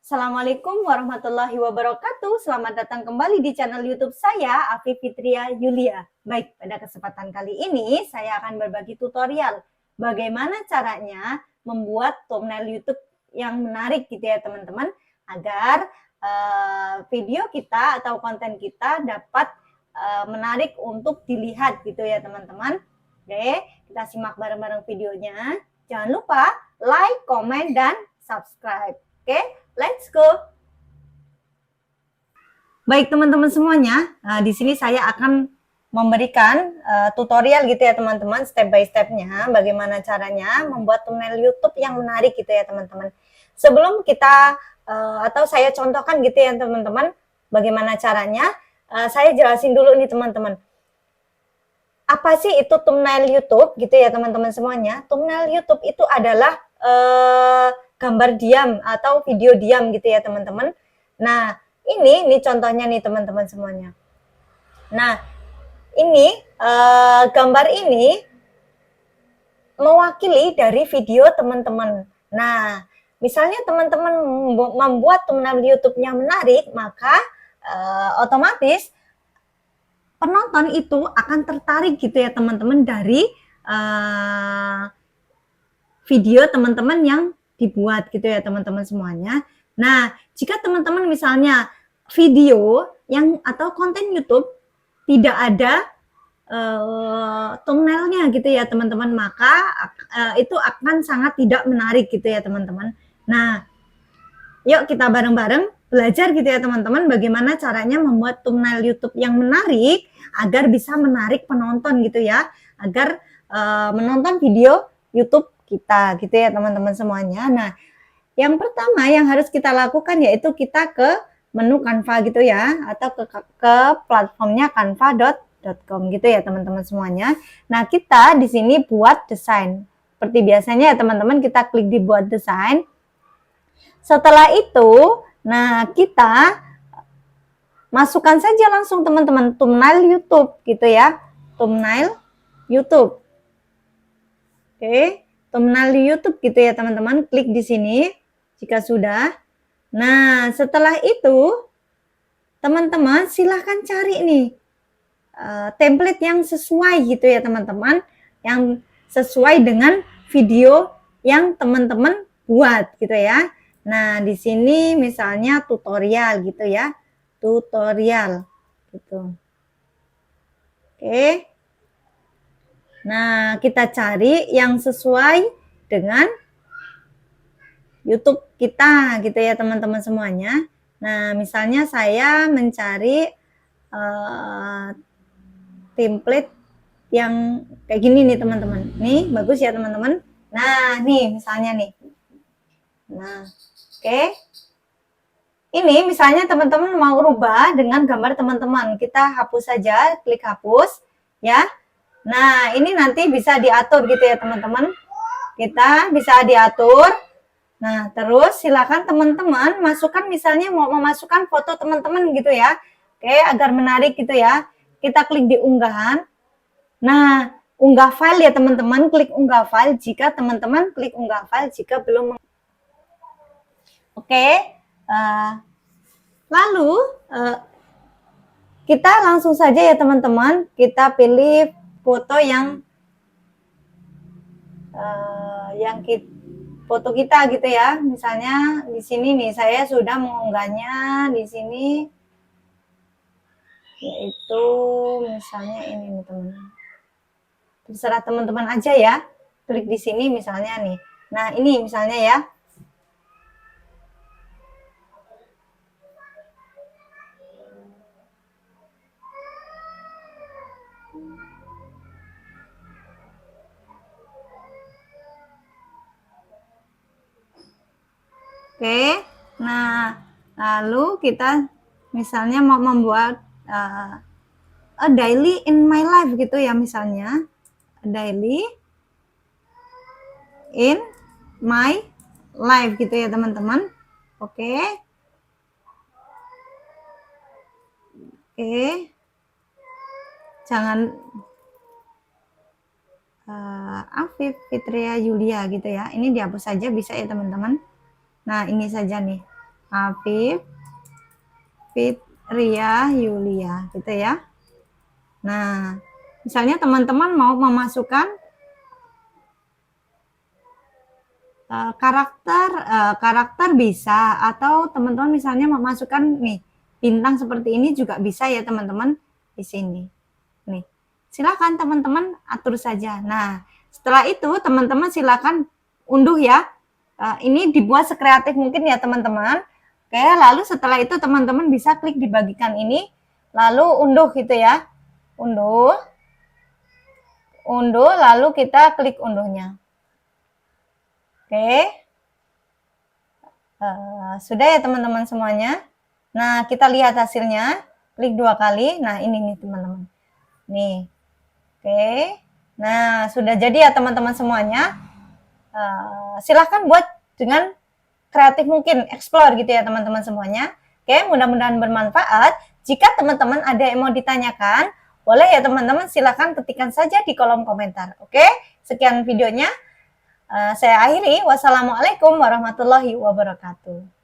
Assalamualaikum warahmatullahi wabarakatuh. Selamat datang kembali di channel YouTube saya, Afi Fitria Yulia. Baik, pada kesempatan kali ini saya akan berbagi tutorial bagaimana caranya membuat thumbnail YouTube yang menarik gitu ya teman-teman, agar video kita atau konten kita dapat menarik untuk dilihat gitu ya teman-teman. Oke, kita simak bareng-bareng videonya. Jangan lupa like, komen, dan subscribe. Oke, let's go. Baik teman-teman semuanya, di sini saya akan memberikan tutorial gitu ya teman-teman, step by stepnya, bagaimana caranya membuat thumbnail YouTube yang menarik gitu ya teman-teman. Sebelum kita atau saya contohkan gitu ya teman-teman, bagaimana caranya, saya jelasin dulu nih teman-teman. Apa sih itu thumbnail YouTube gitu ya teman-teman semuanya? Thumbnail YouTube itu adalah gambar diam atau video diam gitu ya teman-teman. Nah, ini contohnya nih teman-teman semuanya. Nah, ini gambar ini mewakili dari video teman-teman. Nah, misalnya teman-teman membuat thumbnail YouTube-nya menarik, maka otomatis penonton itu akan tertarik gitu ya teman-teman dari video teman-teman yang dibuat gitu ya teman-teman semuanya. Nah, jika teman-teman misalnya video yang atau konten YouTube tidak ada thumbnailnya gitu ya teman-teman, maka itu akan sangat tidak menarik gitu ya teman-teman. Nah, yuk kita bareng-bareng belajar gitu ya teman-teman, bagaimana caranya membuat thumbnail YouTube yang menarik agar bisa menarik penonton gitu ya, agar menonton video YouTube kita gitu ya teman-teman semuanya. Nah, yang pertama yang harus kita lakukan yaitu kita ke menu Canva gitu ya, atau ke platformnya canva.com gitu ya teman-teman semuanya. Nah, kita di sini buat desain. Seperti biasanya ya teman-teman, kita klik di buat desain. Setelah itu, nah kita masukkan saja langsung teman-teman thumbnail YouTube gitu ya, thumbnail YouTube. Oke, thumbnail YouTube gitu ya teman-teman, klik di sini jika sudah. Nah, setelah itu teman-teman silahkan cari nih template yang sesuai gitu ya teman-teman, yang sesuai dengan video yang teman-teman buat gitu ya. Nah, di sini misalnya tutorial gitu ya, tutorial gitu. Oke. Nah, kita cari yang sesuai dengan YouTube kita gitu ya teman-teman semuanya. Nah, misalnya saya mencari template yang kayak gini nih teman-teman. Nih, bagus ya teman-teman. Nah, nih misalnya nih. Nah, oke. Ini misalnya teman-teman mau rubah dengan gambar teman-teman. Kita hapus saja, klik hapus ya. Nah, ini nanti bisa diatur gitu ya teman-teman. Kita bisa diatur. Nah, terus silakan teman-teman masukkan, misalnya mau memasukkan foto teman-teman gitu ya. Oke, agar menarik gitu ya. Kita klik di unggahan. Nah, unggah file ya teman-teman, klik unggah file jika teman-teman klik unggah file jika belum. Oke, lalu kita langsung saja ya teman-teman, kita pilih foto yang foto kita gitu ya. Misalnya di sini nih saya sudah mengunggahnya di sini, yaitu misalnya ini nih teman-teman. Terserah teman-teman aja ya. Klik di sini misalnya nih. Nah, ini misalnya ya. Oke, nah lalu kita misalnya mau membuat a daily in my life gitu ya, misalnya a daily in my life gitu ya teman-teman. Oke, jangan Afi Fitria Yulia gitu ya, ini dihapus saja bisa ya teman-teman. Nah, ini saja nih. Afif, Fitria, Yulia, gitu ya. Nah, misalnya teman-teman mau memasukkan karakter bisa, atau teman-teman misalnya memasukkan nih bintang seperti ini juga bisa ya teman-teman di sini. Nih, silakan teman-teman atur saja. Nah, setelah itu teman-teman silakan unduh ya. Ini dibuat sekreatif mungkin ya teman-teman. Oke, lalu setelah itu teman-teman bisa klik dibagikan ini, lalu unduh gitu ya. Unduh, lalu kita klik unduhnya. Oke. Sudah ya teman-teman semuanya. Nah, kita lihat hasilnya. Klik 2 kali. Nah, ini nih teman-teman. Nih. Oke. Nah, sudah jadi ya teman-teman semuanya. Silahkan buat dengan kreatif mungkin, explore gitu ya teman-teman semuanya. Oke, mudah-mudahan bermanfaat. Jika teman-teman ada yang mau ditanyakan, boleh ya teman-teman silahkan ketikkan saja di kolom komentar. Oke, sekian videonya. Saya akhiri. Wassalamualaikum warahmatullahi wabarakatuh.